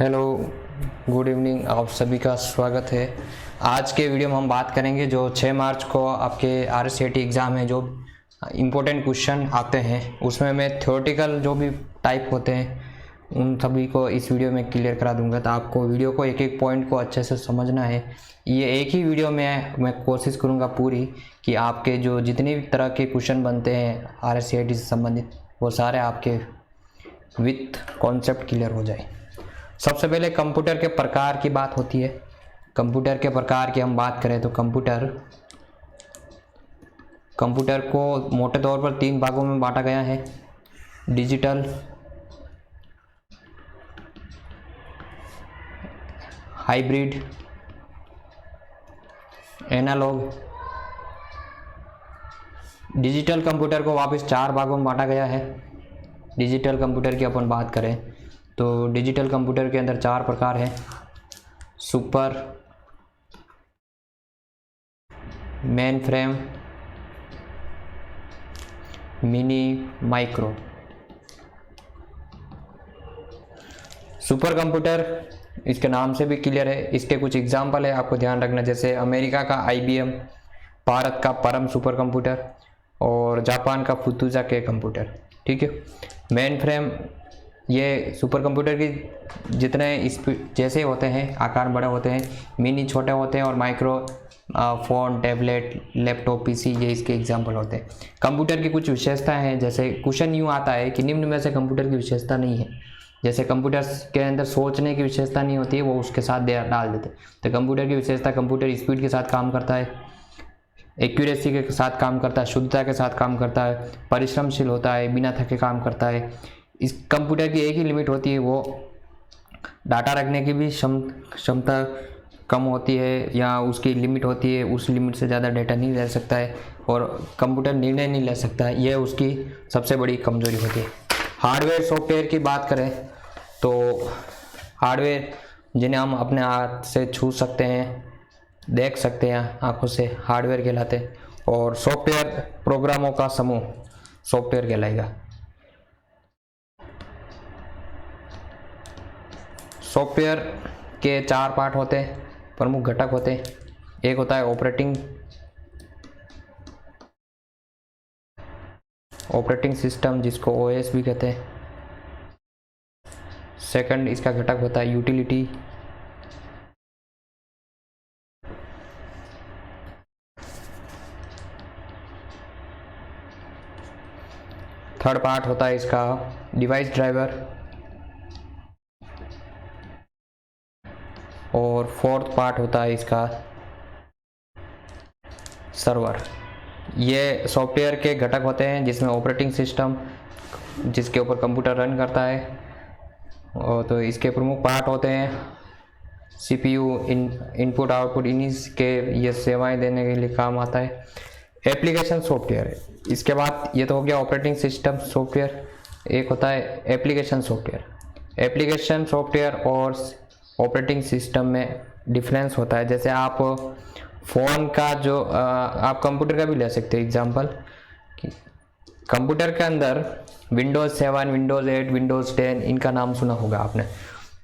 Hello, good evening. आप सभी का स्वागत है। आज के वीडियो में हम बात करेंगे जो 6 मार्च को आपके RCET एग्ज़ाम है, जो इम्पोर्टेंट क्वेश्चन आते हैं उसमें मैं थ्योरेटिकल जो भी टाइप होते हैं उन सभी को इस वीडियो में क्लियर करा दूंगा। तो आपको वीडियो को एक एक पॉइंट को अच्छे से समझना है। ये एक ही वीडियो में मैं कोशिश करूँगा पूरी कि आपके जो जितने भी तरह के क्वेश्चन बनते हैं RCET से संबंधित वो सारे आपके विथ कॉन्सेप्ट क्लियर हो जाए। सबसे पहले कंप्यूटर के प्रकार की बात होती है। कंप्यूटर के प्रकार की हम बात करें तो कंप्यूटर को मोटे तौर पर 3 भागों में बांटा गया है। Digital, hybrid, analogue. Digital computer को वापस 4 भागों में बांटा गया है। डिजिटल कंप्यूटर की अपन बात करें तो डिजिटल कंप्यूटर के अंदर 4 प्रकार हैं। Super, main frame, mini, micro. Super computer इसके नाम से भी क्लियर है। इसके कुछ एग्जाम्पल है, आपको ध्यान रखना, जैसे अमेरिका का IBM, भारत का परम सुपर कंप्यूटर और जापान का फुतुजा के कंप्यूटर। ठीक है। मेन फ्रेम, ये सुपर कंप्यूटर की जितने स्पीड जैसे होते हैं, आकार बड़े होते हैं, मिनी छोटे होते हैं और micro phone, tablet, laptop, PC ये इसके एग्जाम्पल होते हैं। कंप्यूटर की कुछ विशेषताएं हैं, जैसे क्वेश्चन यूँ आता है कि निम्न में से कंप्यूटर की विशेषता नहीं है। जैसे कंप्यूटर के अंदर सोचने की विशेषता नहीं होती है, वो उसके साथ डाल देते। तो कंप्यूटर की विशेषता, कंप्यूटर स्पीड के साथ काम करता है, एक्यूरेसी के साथ काम करता है, शुद्धता के साथ काम करता है, परिश्रमशील होता है, बिना थके काम करता है। इस कंप्यूटर की एक ही लिमिट होती है, वो डाटा रखने की भी क्षमता कम होती है, या उसकी लिमिट होती है, उस लिमिट से ज़्यादा डाटा नहीं ले सकता है, और कंप्यूटर निर्णय नहीं ले सकता है। यह उसकी सबसे बड़ी कमजोरी होती है। हार्डवेयर सॉफ्टवेयर की बात करें तो हार्डवेयर जिन्हें हम अपने हाथ से छू सकते हैं, देख सकते हैं आंखों से, हार्डवेयर कहलाते हैं। और सॉफ्टवेयर प्रोग्रामों का समूह सॉफ्टवेयर कहलाएगा। सॉफ्टवेयर के 4 पार्ट होते हैं, प्रमुख घटक होते हैं। एक होता है ऑपरेटिंग सिस्टम, जिसको OS भी कहते हैं। सेकंड इसका घटक होता है यूटिलिटी। थर्ड पार्ट होता है इसका डिवाइस ड्राइवर। और फोर्थ पार्ट होता है इसका सर्वर। ये सॉफ्टवेयर के घटक होते हैं, जिसमें ऑपरेटिंग सिस्टम, जिसके ऊपर कंप्यूटर रन करता है, और तो इसके प्रमुख पार्ट होते हैं CPU, इनपुट आउटपुट, इन्हीं के ये सेवाएं देने के लिए काम आता है। एप्लीकेशन सॉफ्टवेयर, इसके बाद ये तो हो गया ऑपरेटिंग सिस्टम सॉफ्टवेयर। एक होता है एप्लीकेशन सॉफ्टवेयर। एप्लीकेशन सॉफ्टवेयर और ऑपरेटिंग सिस्टम में डिफरेंस होता है। जैसे आप फ़ोन का जो आप कंप्यूटर का भी ले सकते हैं एग्जांपल। कंप्यूटर के अंदर Windows 7, Windows 8, Windows 10 इनका नाम सुना होगा आपने।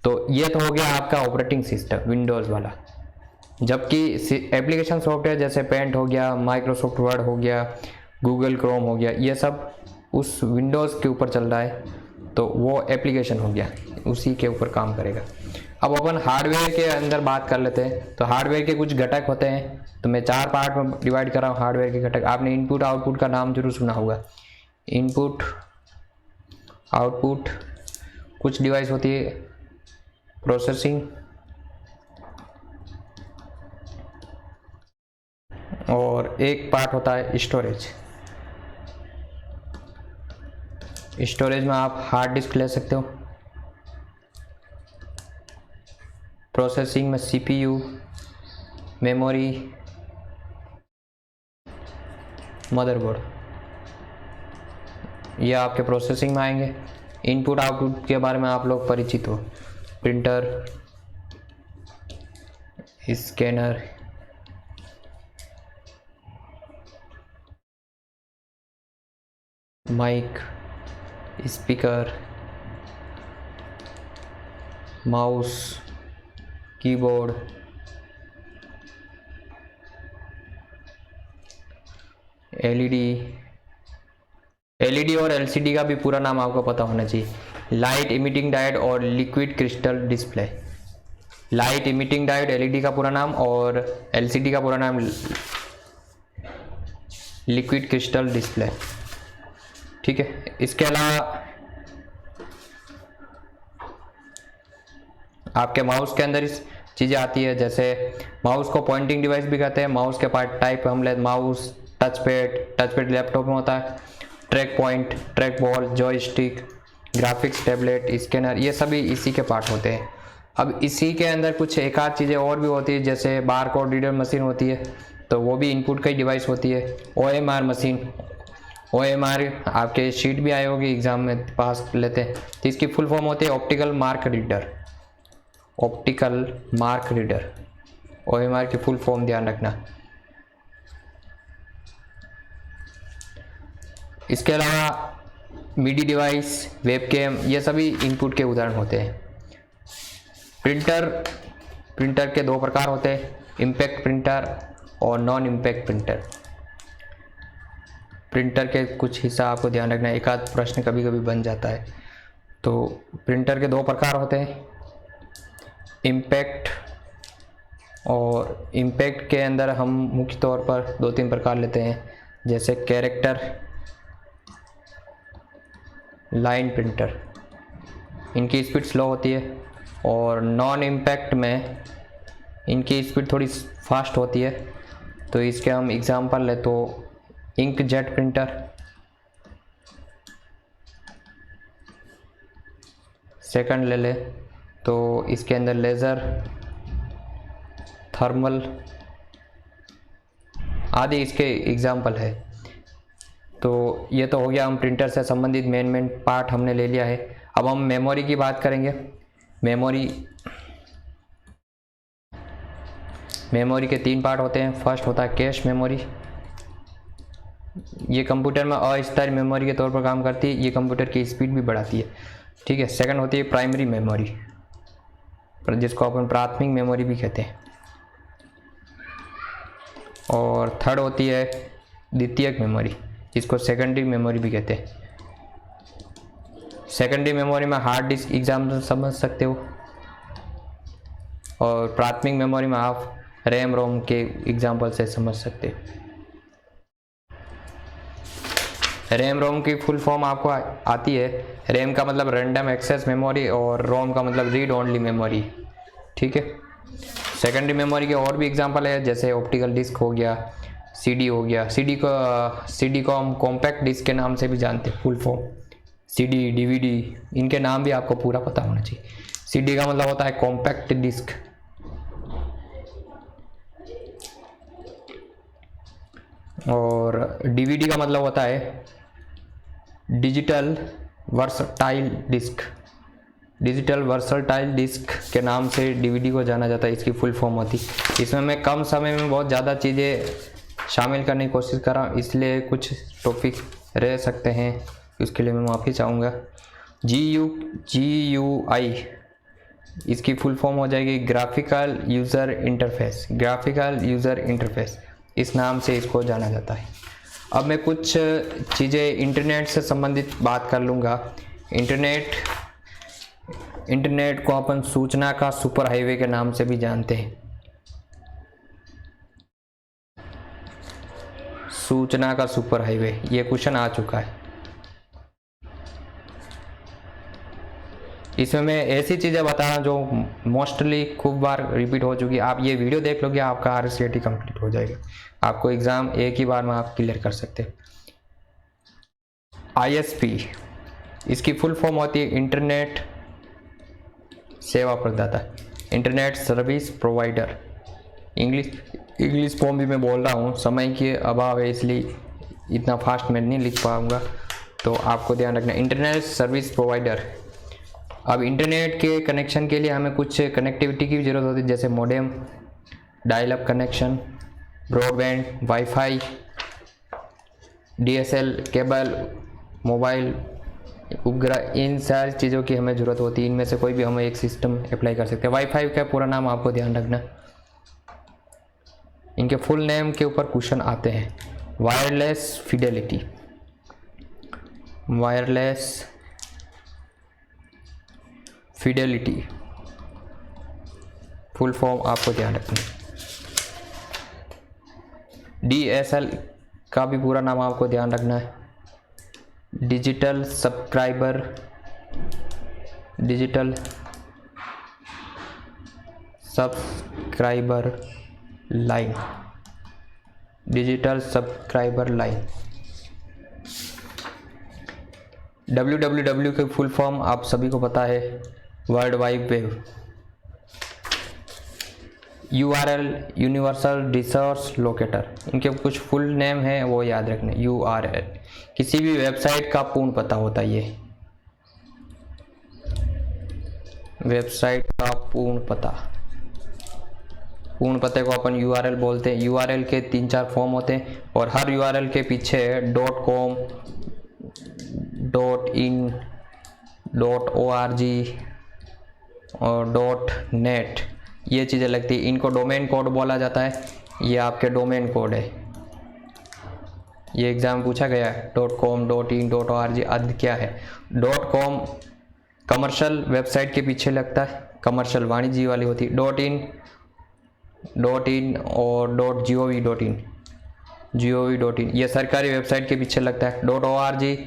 तो ये तो हो गया आपका ऑपरेटिंग सिस्टम विंडोज़ वाला। जबकि एप्लीकेशन सॉफ्टवेयर जैसे पेंट हो गया, माइक्रोसॉफ्ट वर्ड हो गया, गूगल क्रोम हो गया, ये सब उस विंडोज़ के ऊपर चल रहा है, तो वो एप्लीकेशन हो गया, उसी के ऊपर काम करेगा। अब अपन हार्डवेयर के अंदर बात कर लेते हैं। तो हार्डवेयर के कुछ घटक होते हैं, तो मैं 4 पार्ट में डिवाइड कर रहा हूँ हार्डवेयर के घटक। आपने इनपुट आउटपुट का नाम जरूर सुना होगा। इनपुट आउटपुट, कुछ डिवाइस होती है प्रोसेसिंग, और एक पार्ट होता है स्टोरेज। स्टोरेज में आप हार्ड डिस्क ले सकते हो। प्रोसेसिंग में CPU, मेमोरी, मदरबोर्ड, ये आपके प्रोसेसिंग में आएंगे। इनपुट आउटपुट के बारे में आप लोग परिचित हो, printer, scanner, mic, speaker, mouse, keyboard, LED और एलसीडी का भी पूरा नाम आपको पता होना चाहिए। लाइट इमिटिंग डायोड और liquid crystal display. Light emitting diode LED का पूरा नाम और एलसीडी का पूरा नाम लिक्विड क्रिस्टल डिस्प्ले। ठीक है, इसके अलावा आपके माउस के अंदर इस चीज़ें आती है, जैसे माउस को पॉइंटिंग डिवाइस भी कहते हैं। माउस के पार्ट टाइप हम ले माउस, टचपैड लैपटॉप में होता है, track point, track ball, joystick, graphics tablet, scanner, ये सभी इसी के पार्ट होते हैं। अब इसी के अंदर कुछ एक आध चीज़ें और भी होती है, जैसे बार कोड रीडर मशीन होती है, तो वो भी इनपुट का ही डिवाइस होती है। OMR मशीन, OMR आपके शीट भी आए होगी एग्जाम में, पास लेते हैं, तो इसकी फुल फॉर्म होती है optical mark reader. Optical mark reader, OMR की फुल फॉर्म ध्यान रखना। इसके अलावा मीडी डिवाइस, वेबकैम, ये सभी इनपुट के उदाहरण होते हैं। प्रिंटर के दो प्रकार होते हैं, इम्पैक्ट प्रिंटर और नॉन इम्पैक्ट प्रिंटर। प्रिंटर के कुछ हिस्सा आपको ध्यान रखना है, एक आध प्रश्न कभी कभी बन जाता है। तो प्रिंटर के दो प्रकार होते हैं, इम्पैक्ट, और इम्पैक्ट के अंदर हम मुख्य तौर पर 2-3 प्रकार लेते हैं, जैसे कैरेक्टर, लाइन प्रिंटर, इनकी स्पीड स्लो होती है। और नॉन इम्पैक्ट में इनकी स्पीड थोड़ी फास्ट होती है। तो इसके हम एग्जांपल ले तो इंकजेट प्रिंटर, सेकंड ले ले तो इसके अंदर लेज़र, थर्मल आदि इसके एग्जाम्पल है। तो ये तो हो गया, हम प्रिंटर से संबंधित मेन पार्ट हमने ले लिया है। अब हम मेमोरी की बात करेंगे। मेमोरी के 3 पार्ट होते हैं। फर्स्ट होता है कैश मेमोरी, ये कंप्यूटर में अस्थायी मेमोरी के तौर पर काम करती है, ये कंप्यूटर की स्पीड भी बढ़ाती है। ठीक है, सेकंड होती है प्राइमरी मेमोरी, जिसको अपन प्राथमिक मेमोरी भी कहते हैं। और थर्ड होती है द्वितीयक मेमोरी, जिसको सेकेंडरी मेमोरी भी कहते हैं। सेकेंडरी मेमोरी में हार्ड डिस्क एग्जाम्पल समझ सकते हो, और प्राथमिक मेमोरी में आप रैम रोम के एग्जाम्पल से समझ सकते हो। रैम रोम की फुल फॉर्म आपको आती है। रैम का मतलब रैंडम एक्सेस मेमोरी और रोम का मतलब रीड ओनली मेमोरी। ठीक है, सेकेंडरी मेमोरी के और भी एग्जांपल है, जैसे ऑप्टिकल डिस्क हो गया, सीडी हो गया। सीडी को हम कॉम्पैक्ट डिस्क के नाम से भी जानते हैं, फुल फॉर्म सीडी, डीवीडी, इनके नाम भी आपको पूरा पता होना चाहिए। सीडी का मतलब होता है कॉम्पैक्ट डिस्क, और डीवीडी का मतलब होता है digital versatile disc. Digital versatile disc के नाम से डीवीडी को जाना जाता है, इसकी फुल फॉर्म होती। इसमें मैं कम समय में बहुत ज़्यादा चीज़ें शामिल करने की कोशिश कर रहा हूँ, इसलिए कुछ टॉपिक रह सकते हैं, उसके लिए मैं माफ़ी चाहूँगा। GUI, इसकी फुल फॉर्म हो जाएगी graphical user interface. Graphical user interface, इस नाम से इसको जाना जाता है। अब मैं कुछ चीज़ें इंटरनेट से संबंधित बात कर लूँगा। इंटरनेट को अपन सूचना का सुपर हाईवे के नाम से भी जानते हैं। सूचना का सुपर हाईवे, ये क्वेश्चन आ चुका है। इसमें मैं ऐसी चीज़ें बता रहा हूँ जो मोस्टली खूब बार रिपीट हो चुकी है। आप ये वीडियो देख लोगे, आपका RCT कंप्लीट हो जाएगा। आपको एग्ज़ाम एक ही बार में आप क्लियर कर सकते हैं। ISP, इसकी फुल फॉर्म होती है इंटरनेट सेवा प्रदाता, internet service provider. English form भी मैं बोल रहा हूँ, समय के अभाव है इसलिए इतना फास्ट मैं नहीं लिख पाऊँगा, तो आपको ध्यान रखना, इंटरनेट सर्विस प्रोवाइडर। अब इंटरनेट के कनेक्शन के लिए हमें कुछ कनेक्टिविटी की ज़रूरत होती है, जैसे modem, dial up connection, broadband, wifi, DSL cable, mobile उपग्रह, इन सारी चीज़ों की हमें ज़रूरत होती है। इनमें से कोई भी हम एक सिस्टम अप्लाई कर सकते हैं। वाईफाई का पूरा नाम आपको ध्यान रखना, इनके फुल नेम के ऊपर क्वेश्चन आते हैं। Wireless Fidelity, wireless Fidelity full form आपको ध्यान रखना। DSL का भी पूरा नाम आपको ध्यान रखना है। Digital subscriber line, digital subscriber line. WWW के फुल फॉर्म आप सभी को पता है, world wide web. URL, universal resource locator, इनके कुछ फुल नेम है वो याद रखना। URL किसी भी वेबसाइट का पूर्ण पता होता है। ये वेबसाइट का पूर्ण पते को अपन URL बोलते हैं। URL के 3-4 फॉर्म होते हैं और हर URL के पीछे .com, .in, .org और .net ये चीज़ें लगती है। इनको डोमेन कोड बोला जाता है। ये आपके डोमेन कोड है। ये एग्जाम पूछा गया है। .com, .in, .org आदि क्या है। .com कमर्शियल वेबसाइट के पीछे लगता है, कमर्शियल वाणिज्य वाली होती है। .in और .gov.in ये सरकारी वेबसाइट के पीछे लगता है। .org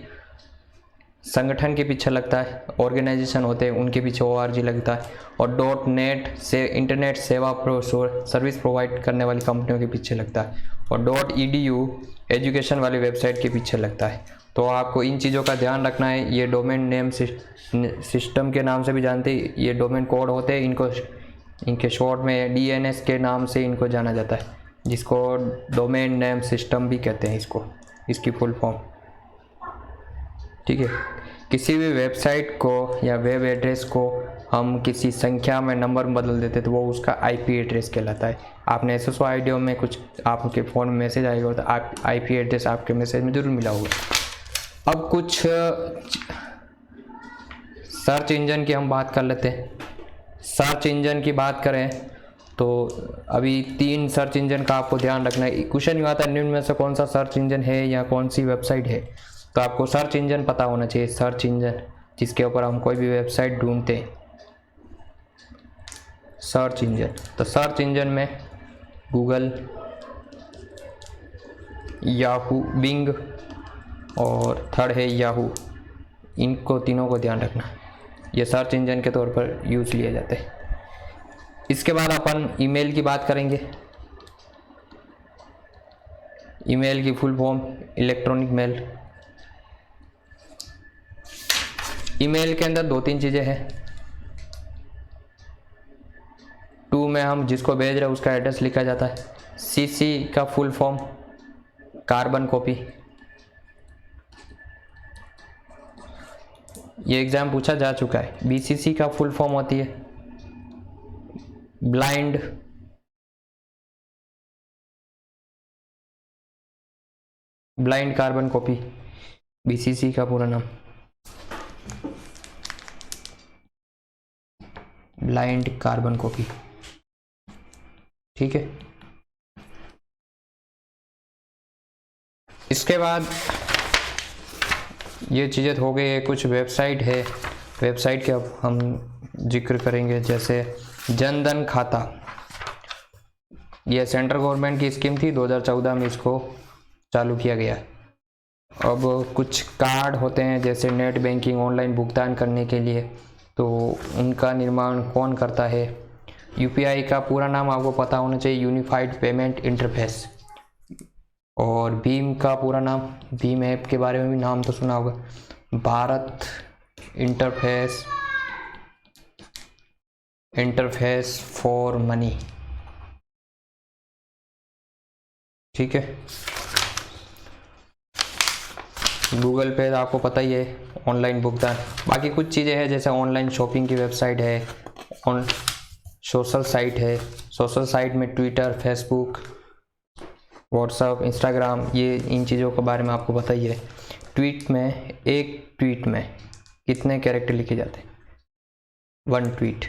संगठन के पीछे लगता है, ऑर्गेनाइजेशन होते हैं उनके पीछे ORG लगता है। और .net से इंटरनेट सेवा सर्विस प्रोवाइड करने वाली कंपनियों के पीछे लगता है। और .edu एजुकेशन वाली वेबसाइट के पीछे लगता है। तो आपको इन चीज़ों का ध्यान रखना है। ये डोमेन नेम सिस्टम के नाम से भी जानते हैं, ये डोमेन कोड होते हैं। इनके शॉर्ट में DNS के नाम से इनको जाना जाता है, जिसको डोमेन नेम सिस्टम भी कहते हैं इसकी फुल फॉर्म। ठीक है। किसी भी वेबसाइट को या वेब एड्रेस को हम किसी संख्या में नंबर बदल देते तो वो उसका IP एड्रेस कहलाता है। आपने SSO में कुछ आपके फ़ोन में मैसेज आएगा तो आप IP एड्रेस आपके मैसेज में ज़रूर मिला होगा। अब कुछ सर्च इंजन की हम बात कर लेते हैं। सर्च इंजन की बात करें तो अभी 3 सर्च इंजन का आपको ध्यान रखना है। क्वेश्चन ये आता है निम्न में से कौन सा सर्च इंजन है या कौन सी वेबसाइट है, तो आपको सर्च इंजन पता होना चाहिए। सर्च इंजन जिसके ऊपर हम कोई भी वेबसाइट ढूंढते हैं, सर्च इंजन। तो सर्च इंजन में गूगल, याहू, बिंग और थर्ड है याहू। इनको तीनों को ध्यान रखना, ये सर्च इंजन के तौर पर यूज़ लिए जाते हैं। इसके बाद अपन ईमेल की बात करेंगे। ईमेल की full form electronic mail. Email के अंदर 2-3 चीज़ें हैं। टू में हम जिसको भेज रहे हैं उसका एड्रेस लिखा जाता है। CC का फुल फॉर्म कार्बन कॉपी। ये एग्जाम पूछा जा चुका है। BCC का फुल फॉर्म होती है ब्लाइंड कार्बन कॉपी, BCC का पूरा नाम ब्लाइंड कार्बन कॉपी। ठीक है। इसके बाद ये चीज़ें हो गई है। कुछ वेबसाइट है, वेबसाइट के अब हम जिक्र करेंगे। जैसे जनधन खाता, यह सेंट्रल गवर्नमेंट की स्कीम थी, 2014 में इसको चालू किया गया। अब कुछ कार्ड होते हैं जैसे नेट बैंकिंग, ऑनलाइन भुगतान करने के लिए, तो उनका निर्माण कौन करता है। UPI का पूरा नाम आपको पता होना चाहिए, यूनिफाइड पेमेंट इंटरफेस। और भीम का पूरा नाम, भीम ऐप के बारे में भी नाम तो सुना होगा, भारत इंटरफेस फॉर मनी। ठीक है। गूगल पे आपको पता ही है, ऑनलाइन भुगतान। बाकी कुछ चीज़ें हैं जैसे ऑनलाइन शॉपिंग की वेबसाइट है, सोशल साइट है। सोशल साइट में ट्विटर, फेसबुक, व्हाट्सअप, इंस्टाग्राम, ये इन चीज़ों के बारे में आपको पता ही है। एक ट्वीट में कितने कैरेक्टर लिखे जाते हैं? 1 ट्वीट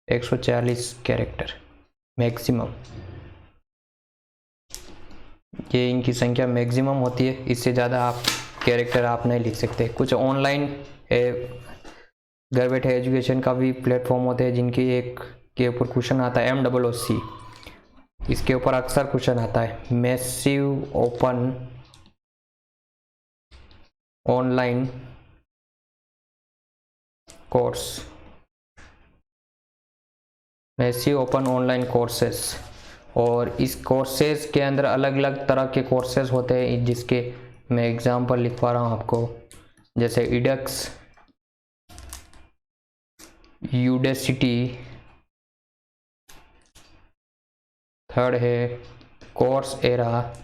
140 कैरेक्टर मैक्सिमम, ये इनकी संख्या मैक्सिमम होती है। इससे ज़्यादा आप कैरेक्टर आप नहीं लिख सकते। कुछ ऑनलाइन घर बैठे एजुकेशन का भी प्लेटफॉर्म होते हैं जिनकी एक के ऊपर क्वेश्चन आता है MOOC, इसके ऊपर अक्सर क्वेश्चन आता है massive open online course, massive open online courses. और इस कोर्सेज के अंदर अलग अलग तरह के कोर्सेज होते हैं, जिसके मैं एग्जांपल लिखवा रहा हूँ आपको, जैसे इडक्स, यूडेसिटी, थर्ड है कोर्स एरा,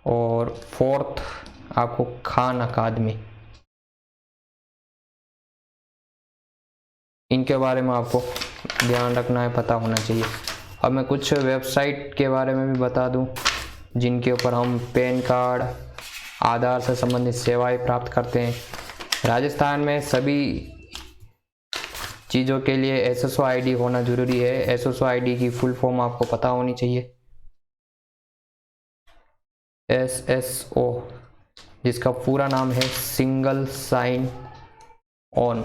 और फोर्थ आपको खान अकादमी। इनके बारे में आपको ध्यान रखना है, पता होना चाहिए। अब मैं कुछ वेबसाइट के बारे में भी बता दूं जिनके ऊपर हम पैन कार्ड, आधार से संबंधित सेवाएं प्राप्त करते हैं। राजस्थान में सभी चीज़ों के लिए SSO ID होना जरूरी है। SSO ID की फुल फॉर्म आपको पता होनी चाहिए। SSO जिसका पूरा नाम है single sign on,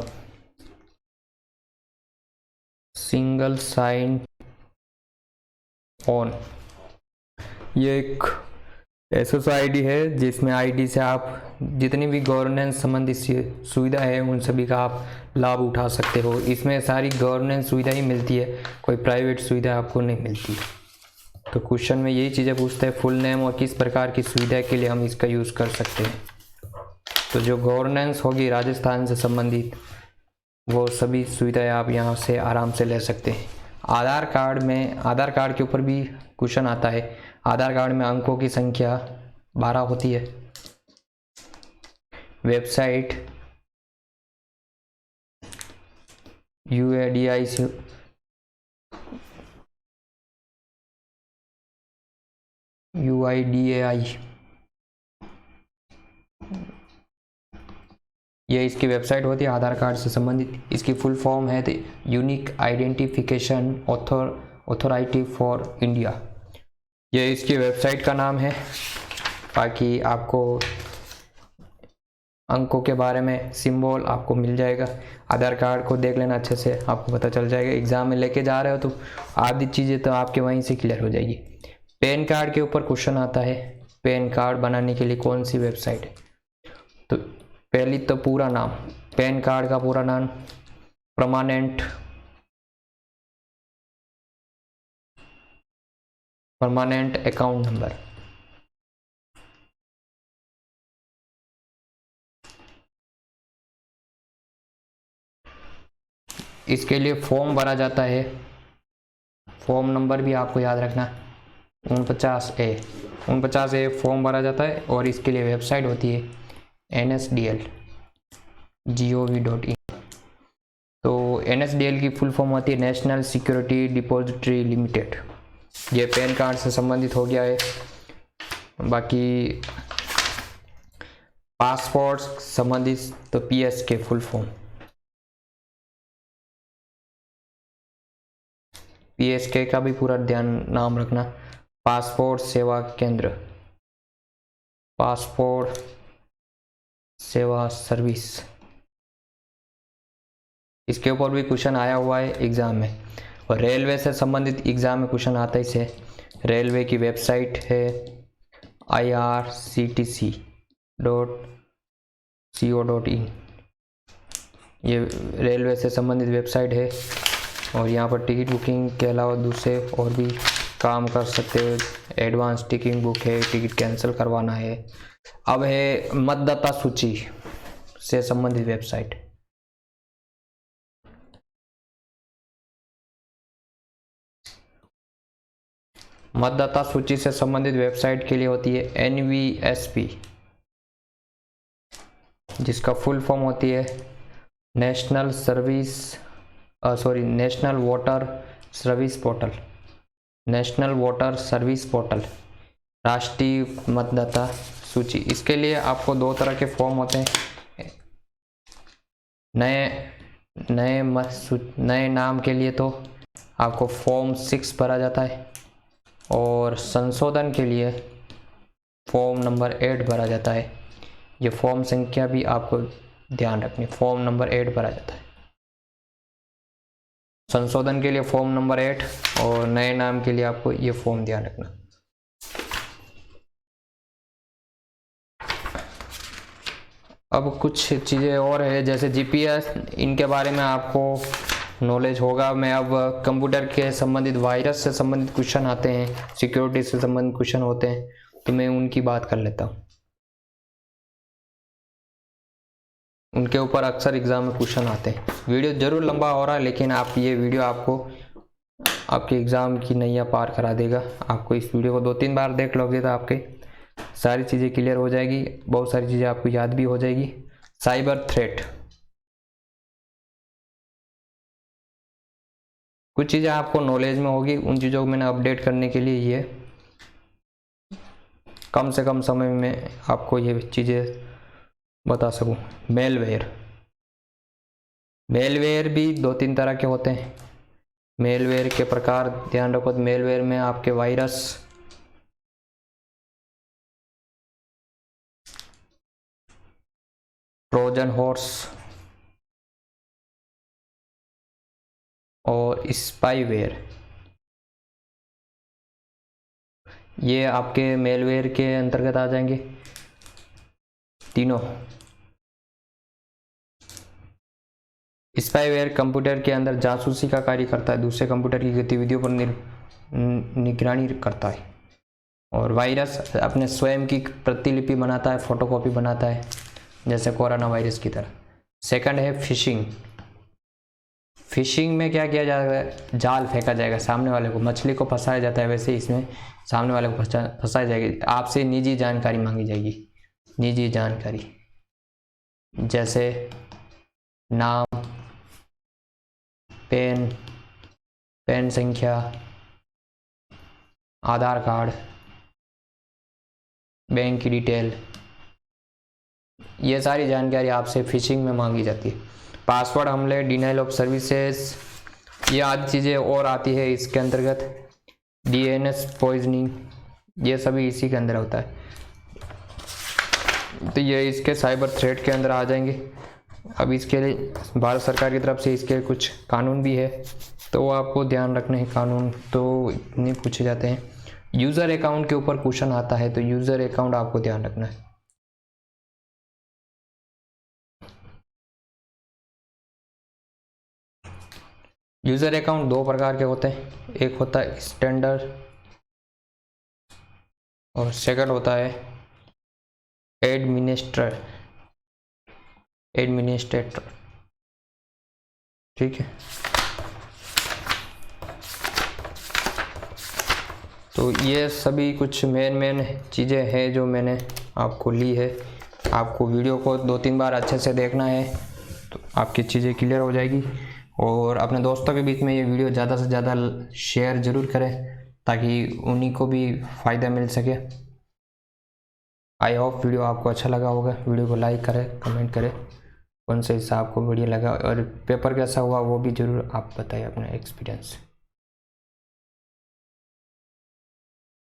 single sign on, ये एक SSO ID है जिसमें ID से आप जितनी भी गवर्नेंस संबंधित सुविधा है उन सभी का आप लाभ उठा सकते हो। इसमें सारी गवर्नेंस सुविधा ही मिलती है, कोई प्राइवेट सुविधा आपको नहीं मिलती। तो क्वेश्चन में यही चीज़ें पूछते हैं, फुल नेम और किस प्रकार की सुविधा के लिए हम इसका यूज़ कर सकते हैं। तो जो गवर्नेंस होगी राजस्थान से संबंधित, वो सभी सुविधाएं आप यहाँ से आराम से ले सकते हैं। आधार कार्ड के ऊपर भी क्वेश्चन आता है। आधार कार्ड में अंकों की संख्या 12 होती है। वेबसाइट UIDAI ये इसकी वेबसाइट होती है आधार कार्ड से संबंधित। इसकी फुल फॉर्म है unique identification authority for India, ये इसकी वेबसाइट का नाम है। बाकी आपको अंकों के बारे में सिंबल आपको मिल जाएगा। आधार कार्ड को देख लेना अच्छे से, आपको पता चल जाएगा। एग्जाम में लेके जा रहे हो तो आधी चीज़ें तो आपके वहीं से क्लियर हो जाएगी। पैन कार्ड के ऊपर क्वेश्चन आता है, पैन कार्ड बनाने के लिए कौन सी वेबसाइट है? तो पहली तो पूरा नाम, पैन कार्ड का पूरा नाम परमानेंट अकाउंट नंबर। इसके लिए फॉर्म भरा जाता है, फॉर्म नंबर भी आपको याद रखना, 49A फॉर्म भरा जाता है। और इसके लिए वेबसाइट होती है NSDL.gov.in। तो NSDL की फुल फॉर्म होती है नेशनल सिक्योरिटी डिपॉजिटरी लिमिटेड। ये पैन कार्ड से संबंधित हो गया है। बाकी पासपोर्ट संबंधित तो PSK फुल फॉर्म, PSK का भी पूरा ध्यान नाम रखना, पासपोर्ट सेवा केंद्र, पासपोर्ट सेवा सर्विस। इसके ऊपर भी क्वेश्चन आया हुआ है एग्जाम में। और रेलवे से संबंधित एग्जाम में क्वेश्चन आता ही से। रेलवे की वेबसाइट है irctc.co.in, ये रेलवे से संबंधित वेबसाइट है। और यहाँ पर टिकट बुकिंग के अलावा दूसरे और भी काम कर सकते हो। एडवांस टिकट बुक है, टिकट कैंसिल करवाना है। अब है मतदाता सूची से संबंधित वेबसाइट। मतदाता सूची से संबंधित वेबसाइट के लिए होती है NVSP, जिसका फुल फॉर्म होती है national voter service portal, national voter service portal, राष्ट्रीय मतदाता सूची। इसके लिए आपको 2 तरह के फॉर्म होते हैं। नए नाम के लिए तो आपको फॉर्म 6 भरा जाता है और संशोधन के लिए फॉर्म नंबर 8 भरा जाता है। ये फॉर्म संख्या भी आपको ध्यान रखनी, फॉर्म नंबर 8 भरा जाता है। संशोधन के लिए फॉर्म नंबर 8 और नए नाम के लिए आपको ये फॉर्म ध्यान रखना। अब कुछ चीज़ें और है जैसे जीपीएस, इनके बारे में आपको नॉलेज होगा। मैं अब कंप्यूटर के संबंधित वायरस से संबंधित क्वेश्चन आते हैं, सिक्योरिटी से संबंधित क्वेश्चन होते हैं, तो मैं उनकी बात कर लेता हूँ। उनके ऊपर अक्सर एग्जाम में क्वेश्चन आते हैं। वीडियो जरूर लंबा हो रहा है, लेकिन आप ये वीडियो आपको आपके एग्ज़ाम की नैया पार करा देगा। आपको इस वीडियो को 2-3 बार देख लोगे तो आपके सारी चीज़ें क्लियर हो जाएगी, बहुत सारी चीज़ें आपको याद भी हो जाएगी। साइबर थ्रेट, कुछ चीज़ें आपको नॉलेज में होगी, उन चीज़ों को मैंने अपडेट करने के लिए ये कम से कम समय में आपको ये चीज़ें बता सकूं। मेलवेयर भी 2-3 तरह के होते हैं। मेलवेयर के प्रकार ध्यान रखो। मेलवेयर में आपके वायरस, ट्रोजन हॉर्स और स्पाईवेयर, ये आपके मेलवेयर के अंतर्गत आ जाएंगे तीनों। स्पाईवेयर कंप्यूटर के अंदर जासूसी का कार्य करता है, दूसरे कंप्यूटर की गतिविधियों पर निगरानी करता है। और वायरस अपने स्वयं की प्रतिलिपि बनाता है, फोटोकॉपी बनाता है, जैसे कोरोना वायरस की तरह। सेकंड है फिशिंग। फिशिंग में क्या किया जाएगा, जाल फेंका जाएगा सामने वाले को, मछली को फंसाया जाता है, वैसे इसमें सामने वाले को फंसाया जाएगी। आपसे निजी जानकारी मांगी जाएगी, निजी जानकारी जैसे नाम, पेन संख्या, आधार कार्ड, बैंक की डिटेल, ये सारी जानकारी आपसे फिशिंग में मांगी जाती है। पासवर्ड हमले, डिनाइल ऑफ सर्विसेज, ये आदि चीज़ें और आती है इसके अंतर्गत। डीएनएस पॉइजनिंग, ये सभी इसी के अंदर होता है। तो ये इसके साइबर थ्रेट के अंदर आ जाएंगे। अब इसके लिए भारत सरकार की तरफ से इसके कुछ कानून भी है, तो आपको ध्यान रखने हैं। कानून तो इतने पूछे जाते हैं। यूज़र अकाउंट के ऊपर क्वेश्चन आता है, तो यूज़र अकाउंट आपको ध्यान रखना है। यूज़र अकाउंट 2 प्रकार के होते हैं, एक होता है स्टैंडर्ड और सेकंड होता है एडमिनिस्ट्रेटर। ठीक है, तो ये सभी कुछ मेन चीज़ें हैं जो मैंने आपको ली है। आपको वीडियो को 2-3 बार अच्छे से देखना है, तो आपकी चीज़ें क्लियर हो जाएगी। और अपने दोस्तों के बीच में ये वीडियो ज़्यादा से ज़्यादा शेयर ज़रूर करें, ताकि उन्हीं को भी फ़ायदा मिल सके। आई होप वीडियो आपको अच्छा लगा होगा। वीडियो को लाइक करें, कमेंट करें कौन सा हिस्सा आपको बढ़िया लगा, और पेपर कैसा हुआ वो भी ज़रूर आप बताएं अपना एक्सपीरियंस।